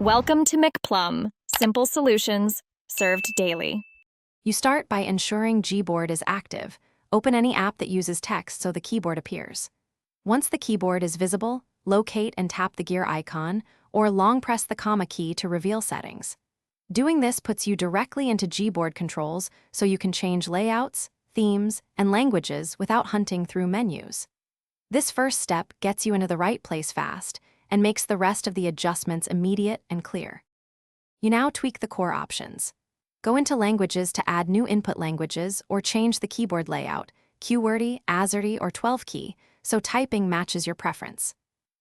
Welcome to McPlum, simple solutions served daily. You start by ensuring Gboard is active. Open any app that uses text so the keyboard appears. Once the keyboard is visible, locate and tap the gear icon, or long press the comma key to reveal settings. Doing this puts you directly into Gboard controls so you can change layouts, themes, and languages without hunting through menus. This first step gets you into the right place fast and makes the rest of the adjustments immediate and clear. You now tweak the core options. Go into languages to add new input languages or change the keyboard layout, QWERTY, AZERTY, or 12 key, so typing matches your preference.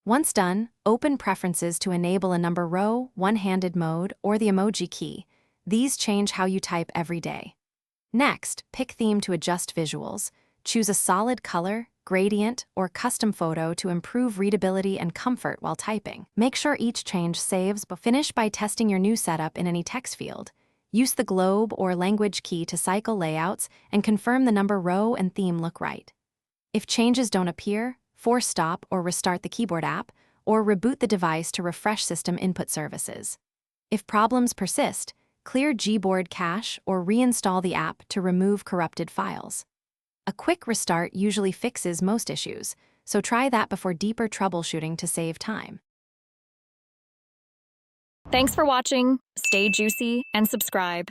Once done, open Preferences to enable a number row, one-handed mode, or the emoji key. These change how you type every day. Next, pick Theme to adjust visuals. Choose a solid color, gradient, or custom photo to improve readability and comfort while typing. Make sure each change saves, but finish by testing your new setup in any text field. Use the globe or language key to cycle layouts and confirm the number row and theme look right. If changes don't appear, force stop or restart the keyboard app, or reboot the device to refresh system input services. If problems persist, clear Gboard cache or reinstall the app to remove corrupted files. A quick restart usually fixes most issues, so try that before deeper troubleshooting to save time. Thanks for watching. Stay juicy and subscribe.